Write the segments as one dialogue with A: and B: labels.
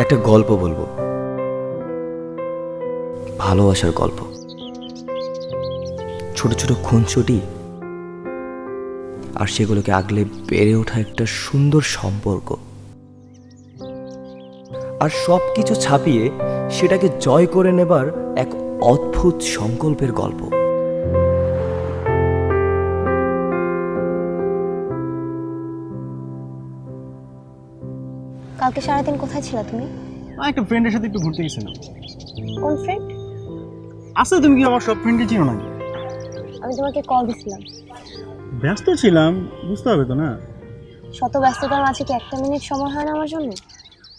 A: একটা গল্প বলবো, ভালোবাসার গল্প। ছোট ছোট খুনসুটি আর সেগুলোকে আগলে বেড়ে ওঠা একটা সুন্দর সম্পর্ক, আর সব কিছু ছাপিয়ে সেটাকে জয় করে নেবার এক অদ্ভুত সংকল্পের গল্প।
B: কালকে সারাদিন কোথায় ছিলা তুমি?
C: একটা ফ্রেন্ডের সাথে একটু ঘুরতে গেছিলাম।
B: কোন ফ্রেন্ড?
C: আসলে তুমি কি আমার সব ফ্রেন্ডকে চিনো নাকি?
B: আমি তোমাকে কল দিছিলাম।
C: ব্যস্ত ছিলাম, বুঝতে হবে তো না।
B: শত ব্যস্ততার মাঝে কি একটা মিনিট সময় হয় না আমার জন্য?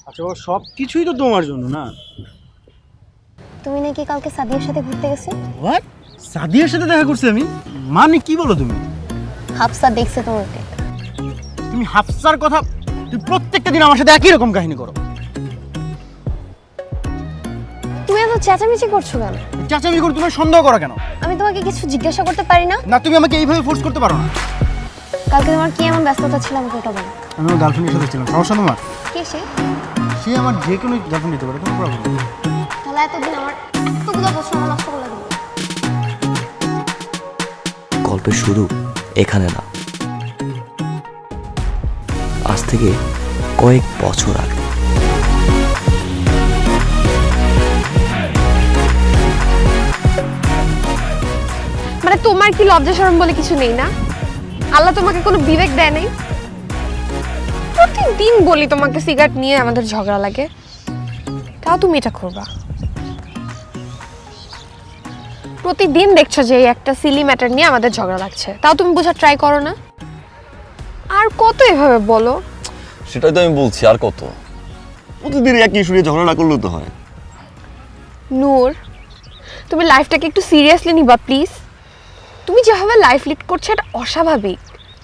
C: আচ্ছা, ও সব কিছুই তো তোমার জন্য না।
B: তুমি নাকি কালকে সাদিয়ার সাথে ঘুরতে গেছো?
C: হোয়াট? সাদিয়ার সাথে দেখা করছি আমি? মানে কি বলো তুমি?
B: হাফসা দেখছে তোমাকে।
C: তুমি হাফসার কথা, তুমি প্রত্যেকটা দিন আমার সাথে একই রকম কাহিনী করো।
B: তুমি এত চেঁচামেচি করছো কেন?
C: চাচামি করে তুমি সন্দেহ করো কেন?
B: আমি তোমাকে কিছু জিজ্ঞাসা করতে পারি না?
C: না, তুমি আমাকে এইভাবে ফোর্স করতে পারো না।
B: কালকে তোমার কি এমন ব্যস্ততা ছিল আমাকে ওটা বলো।
C: আমি আমার গার্লফ্রেন্ডের সাথে ছিলাম, সমস্যা তোমার?
B: কে সে?
C: সে আমার যে কোনো গার্লফ্রেন্ড দিতে পারে, কোনো প্রবলেম নেই।
B: তাহলে এতদিন আমার এতগুলো বছর আমার নষ্ট করে দিল।
A: গল্পের শুরু এখানে না, আজ থেকে কয়েক বছর আগে।
D: মানে তোমার কি লজ্জা শরম বলে কিছু নেই না? আল্লাহ তোমাকে কোনো বিবেক দেয় নাই? প্রতিদিন বলি তোমাকে সিগারেট নিয়ে আমাদের ঝগড়া লাগে, তাও তুমি এটা করবা। প্রতিদিন দেখছো যে এই একটা সিলি ম্যাটার নিয়ে আমাদের ঝগড়া লাগছে, তাও তুমি বোঝার ট্রাই করো না। আর কত এভাবে বলো?
E: সেটাই তো আমি বলছি, আর কত? প্রতিদিন একই ইস্যু নিয়ে ঝগড়া না করলেও তো হয়।
D: নূর, তুমি লাইফটাকে একটু সিরিয়াসলি নিবা প্লিজ। তুমি যেভাবে লাইফ লিড করছো এটা অস্বাভাবিক।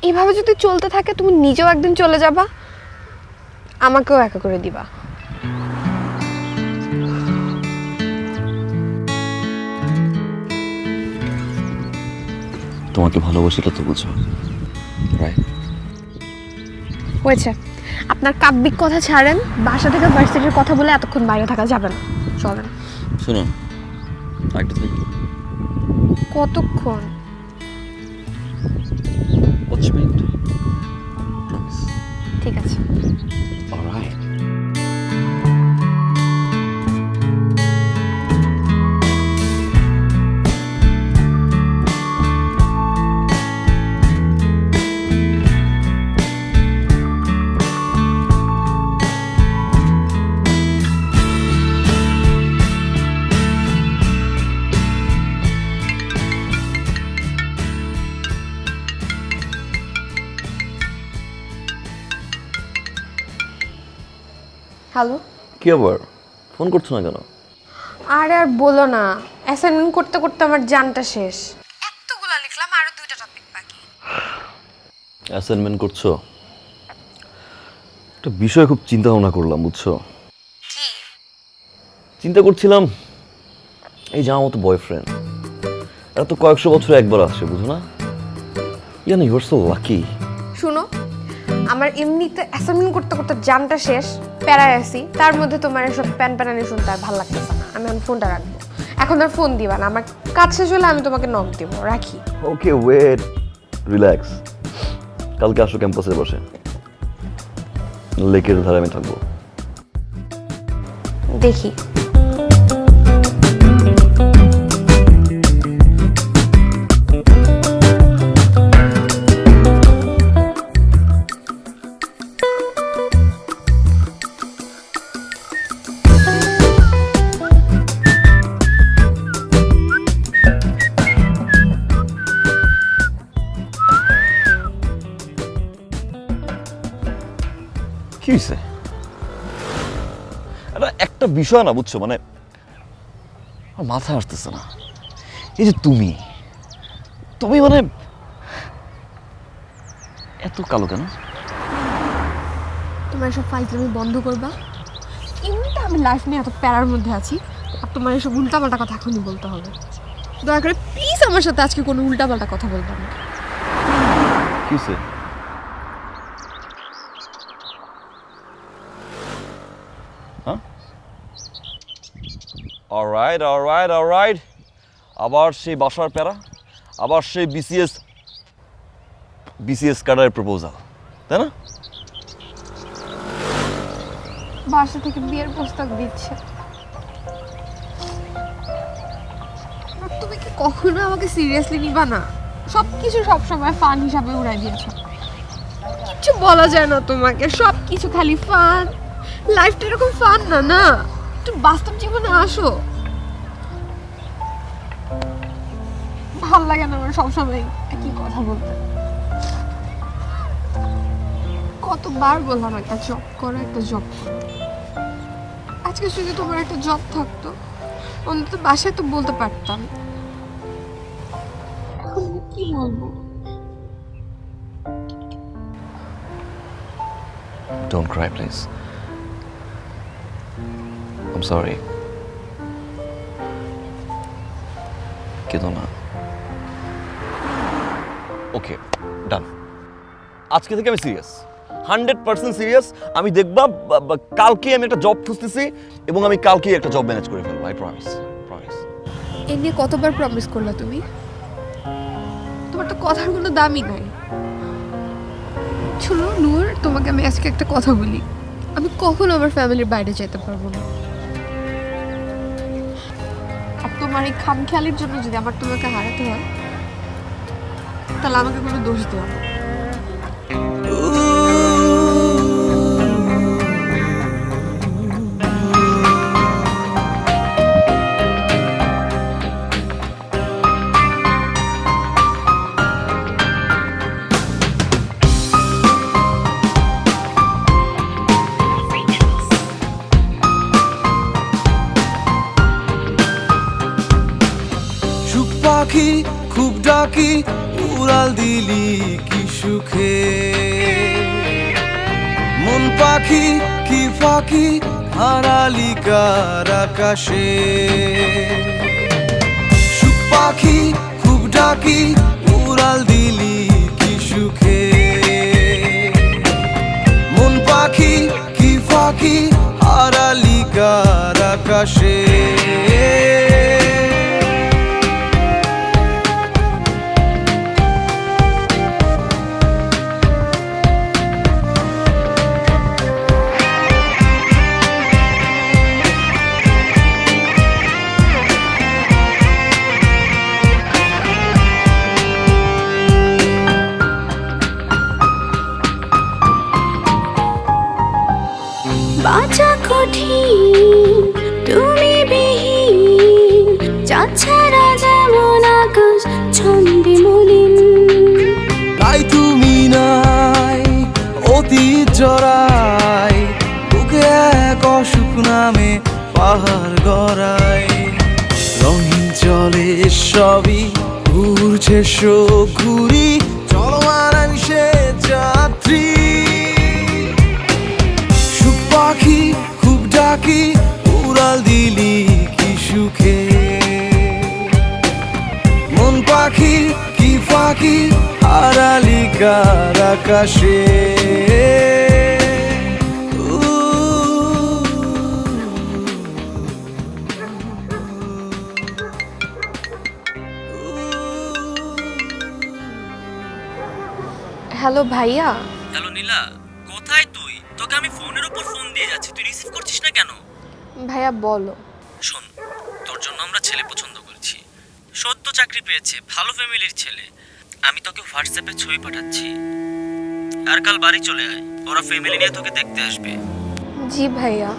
D: এইভাবে যদি চলতে থাকে তুমি নিজেও একদিন চলে যাবা, আমাকেও একা করে দিবা।
E: তোমাকে ভালোবাসিটা তো বুঝো, রাইট?
D: হয়েছে, আপনার কাব্যিক কথা ছাড়েন, বাসা থেকে ভার্সিটির কথা বলে এতক্ষণ বাইরে থাকা যাবে না। চলেন।
E: শোনো, একটা থাকি।
D: কতক্ষণ?
E: 5 মিনিট। প্রমিস।
D: ঠিক আছে।
E: অলরাইট।
D: হ্যালো।
E: কি আবার ফোন করছো না কেন?
D: আরে আর বলো না, অ্যাসাইনমেন্ট করতে করতে আমার জানটা শেষ। এতগুলা লিখলাম, আরো 2টা টপিক বাকি।
E: অ্যাসাইনমেন্ট করছো? একটা বিষয় খুব চিন্তা ভাবনা করলাম, বুঝছো?
D: কি?
E: চিন্তা করছিলাম, এই যে আমার মতো বয়ফ্রেন্ড, এরা তো কয়েকশো বছর একবার আসে, বুঝো না? জানি ইউ আর সো লাকি।
D: শুনো, আমার এমনিতে অ্যাসাইনমেন্ট করতে করতে জানটা শেষ, প্যারায় আছি, তার মধ্যে তোমার এসব প্যান প্যানানি শুনতে আর ভালো লাগতেছে না। আমি এখন ফোনটা রাখবো, এখন আর ফোন দিবা না। আমার কাজ শেষ হলে আমি তোমাকে নক দিব। রাখি।
E: ওকে, ওয়েট, রিল্যাক্স। কালকে আসো ক্যাম্পাসে বসে, লেকের ধারে আমি থাকবো।
D: দেখি।
E: কি হয়েছে? এটা একটা বিষয় না, বুঝছো? মানে আমার মাথায় আসতেছে না। এই যে তুমি তুমি মানে এত কালো কেন?
D: তোমার এসব ফাইজলামি বন্ধ করবা। এমনিতে আমি লাইফ নিয়ে এত প্যারার মধ্যে আছি, আর তোমার এসব উল্টাপাল্টা কথা এখনই বলতে হবে। দয়া করে প্লিজ আমার সাথে আজকে কোনো উল্টাপাল্টা কথা বলবা না।
E: কি হয়েছে? হ্যাঁ অলরাইট আবার সেই বাসার প্যারা, আবার সেই বিসিএস ক্যাডারের প্রপোজাল, তাই না?
D: বাসা থেকে বিয়ের প্রস্তাব দিচ্ছে। আর তুমি কি কখনো আমাকে সিরিয়াসলি নিবা না? সবকিছু সবসময় ফান হিসাবে উড়াই দিয়েছো। কিছু বলা যায় না তোমাকে, সবকিছু খালি ফান। লাইফটা এরকম ফান না, না একটু বাস্তব জীবনে আসো। ভাল লাগে না আমার সবসময় একই কথা বলতে। কতবার বললাম একটা জব করো, একটা জব করো। আজকে যদি তোমার একটা জব থাকতো, অন্তত বাসায় তো বলতে পারতাম। এখন আমি কি বলবো?
E: Don't cry, please. I'm sorry. কেঁদো না। ওকে, ডান। আজকে থেকে আমি সিরিয়াস, 100% সিরিয়াস। আমি দেখবা কালকে আমি একটা জব খুঁজতেছি এবং আমি কালকেই একটা জব ম্যানেজ করে ফেলবো। I promise.
D: এ নিয়ে কতবার প্রমিস করলা তুমি? তোমার তো কথার কোনো দামই নাই। শোনো নূর, তোমাকে আমি আজকে একটা কথা বলি। আমি কখনো আমার ফ্যামিলির বাইরে যেতে পারবো না। আর তোমার এই খামখেয়ালির জন্য যদি আমার তোমাকে হারাতে হয়, তাহলে আমাকে কোনো দোষ দেওয়া না।
F: পাখি খুব ডাকি, উড়াল দিলি কি সুখে। মন পাখি কি ফাঁকি, হারালি কার আকাশে। সুখ পাখি খুব ডাকি, উড়াল দিলি কি সুখে। মন পাখি কি ফাঁকি, হারালি কার আকাশে।
G: বাঁচা কঠিন তুমি বিহীন, চাঁদ ছাড়া যেমন আকাশ ছন্দে মলিন।
F: তাই তুমি নাই অতীত জড়াই, বুকে এক অসুখ নামে পাহাড় গড়াই। রঙিন চলে সবই ঘুরছে শোক ঘুরি, চলমান সে যাত্রী। পাখি খুব ডাকি, উড়াল দিলি কি সুখে। মন পাখি কি ফাঁকি, হারালি কার আকাশে।
D: হ্যালো ভাইয়া।
A: হ্যালো নীলা, কোথায় তুই? তোকে আমি ফোনের উপর ফোন দিয়ে যাচ্ছি, তুই রিসিভ করছিস না কেন?
D: ভাইয়া বলো।
A: শোন, তোর জন্য আমরা ছেলে পছন্দ করেছি, সদ্য চাকরি পেয়েছে, ভালো ফ্যামিলির ছেলে। আমি তোকে হোয়াটসঅ্যাপে ছবি পাঠাচ্ছি, আর কাল বাড়ি চলে আয়, ওরা ফ্যামিলি নিয়ে তোকে দেখতে আসবে।
D: জি ভাইয়া।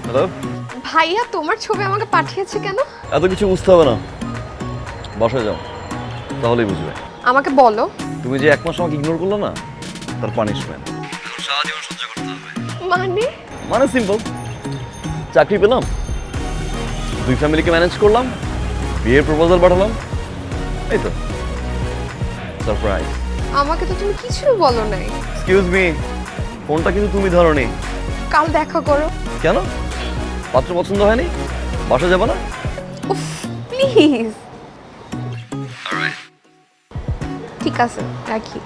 E: হ্যালো,
D: ভাইয়া তোমার ছবি আমাকে পাঠিয়েছে কেন?
E: এত কিছু বুঝতে হবে না, বাসায় যাও তাহলেই বুঝবে।
D: আমাকে বলো।
E: তুমি যে 1 মাস আমাকে ইগনোর করলো না, তার পানিশমেন্ট সারা জীবন সহ্য করতে হবে। মানে সিম্পল, চাকরি পেলাম, 2 ফ্যামিলিকে ম্যানেজ করলাম, বিয়ের প্রপোজাল পাঠালাম, এই তো সারপ্রাইজ।
D: আমাকে তো তুমি কিছুই বলো নাই।
E: এক্সকিউজ মি, ফোনটা কিন্তু তুমি ধরোনি।
D: কাল দেখা করো।
E: কেন? পাত্র পছন্দ হয়নি? বাসা যাবে না?
D: উফ, প্লিজ। ঠিক আছে, রাখি।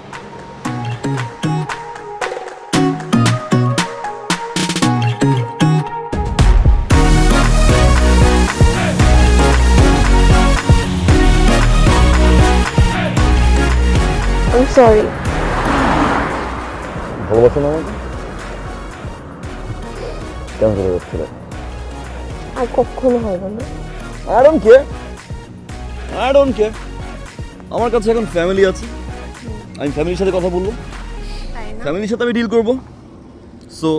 D: I'm sorry.
E: ভালোবাসো না আমাকে? কেন করে যাচ্ছিলে?
D: আর কখনো হবে না।
E: I don't care. আমার কাছে এখন ফ্যামিলি আছে, আমি ফ্যামিলির সাথে কথা বলবো,
D: তাই না?
E: ফ্যামিলির সাথে আমি ডিল করবো। সো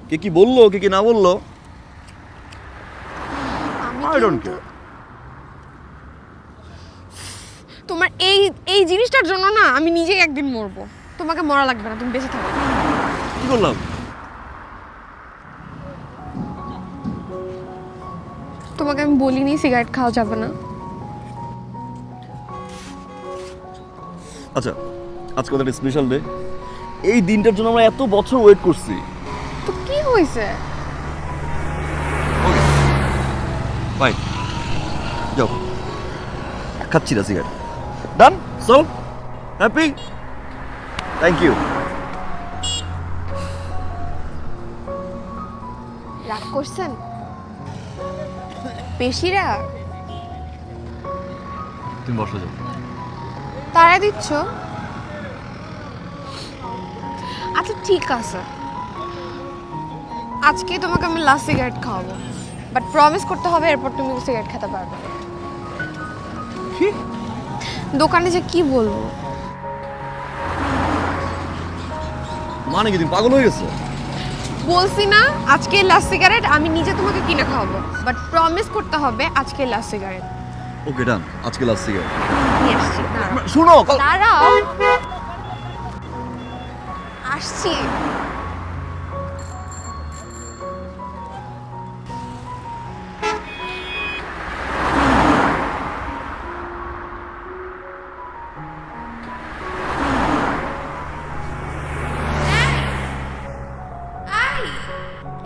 E: কে কি বললো, কে কি না বললো, I don't care.
D: তোমার এই জিনিসটার জন্য না আমি নিজেই একদিন মরবো। তোমাকে মরা লাগবে না, তুমি বেঁচে থাকো।
E: কি করলাম?
D: তোমাকে আমি বলিনি সিগারেট খাওয়া যাবে না।
E: আচ্ছা, আজকে একটা স্পেশাল ডে, এই দিনটার জন্য আমরা এত বছর ওয়েট করছি।
D: তো কি হয়েছে?
E: বাই, যাও, খাচ্ছি না cigarette. Done, so happy, thank you.
D: রাগ করছেন? বেশি রাগ?
E: তুমি বসে যাও।
D: তারা দিচ্ছ? আচ্ছা ঠিক আছে, আজকে তোমাকে আমি লাস্ট সিগারেট খাওয়াবো, বাট প্রমিস করতে হবে এরপর তুমি সিগারেট খেতে পারবে না।
E: কি?
D: দোকানে যে কি বলবো?
E: মানে কি তুমি পাগল হয়ে গেছো?
D: বলছি না আজকে লাস্ট সিগারেট আমি নিজে তোমাকে কিনে খাওয়াবো, বাট প্রমিস করতে হবে আজকে লাস্ট সিগারেট।
E: ওকে ডান, আজকে লাস্ট সিগারেট।
D: নিয়ে আসছি, দাঁড়াও।
E: শুনো,
D: দাঁড়াও, আসছি।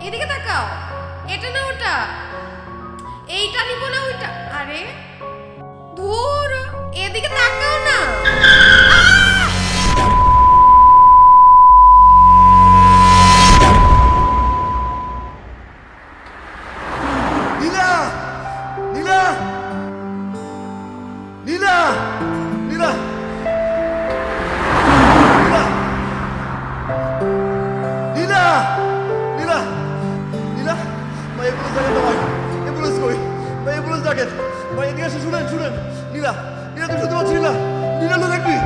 D: এদিকে তাকাও, এটা না ওটা, এইটা নিব না ওইটা। আরে ধুর, এদিকে তাকাও না।
F: নীলা, নীলা, নীলা, নীলা, নীলা, নীলা, নীলা, নীলা, ভাই এম্বুলেন্স ডাকেন তো ভাই, এম্বুলেন্স কই ভাই, এম্বুলেন্স ডাকেন ভাই, এদিকে এসে শুনেন, শুনেন। নীলা, নীলা তুই শুনতে পাচ্ছ? নীলা, নীলা লো দেখবি,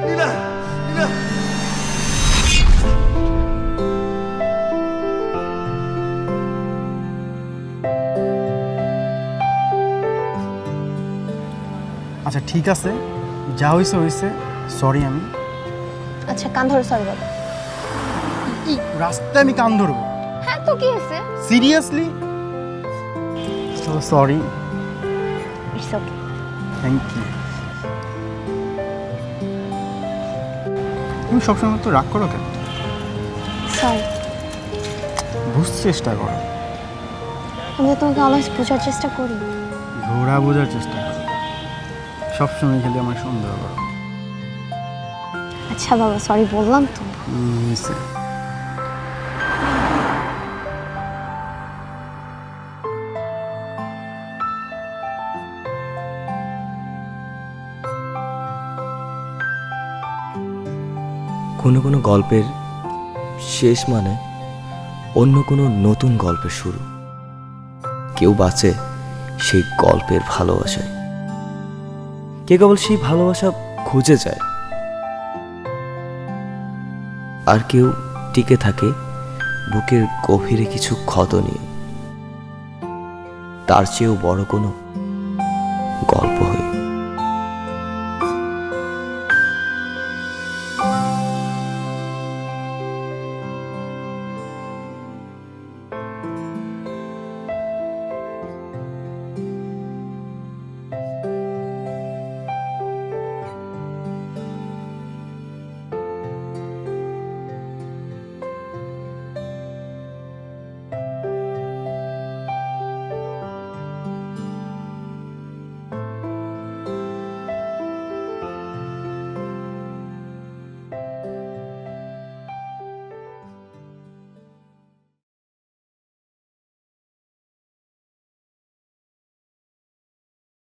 F: নীলা, নীলা।
C: আচ্ছা ঠিক আছে, যা হয়েছে হয়েছে, সরি। আমি
B: আচ্ছা কান ধরে সরি বলো।
C: রাস্তায় আমি কান ধরবো?
B: হ্যাঁ তো কি হয়েছে?
C: Seriously? So sorry.
B: It's okay.
C: Thank you. তুমি সবসময় তো রাগ করো কেন?
B: সরি।
C: বুঝতে চেষ্টা করো।
B: আমি তো তোমাকে অলওয়েজ বোঝার চেষ্টা করি।
C: ঘোড়া বোঝার চেষ্টা করো, সবসময় খেলে আমার সন্দেহ করো।
B: আচ্ছা বাবা, সরি বললাম তো।
C: হয়েছে।
H: কোনো কোনো গল্পের শেষ মানে অন্য কোনো নতুন গল্পের শুরু। কেউ বাঁচে সেই গল্পের ভালোবাসায়, কে কেবল সেই ভালোবাসা খুঁজে যায়, আর কেউ টিকে থাকে বুকের গভীরে কিছু ক্ষত নিয়ে। তার চেয়েও বড় কোনো গল্প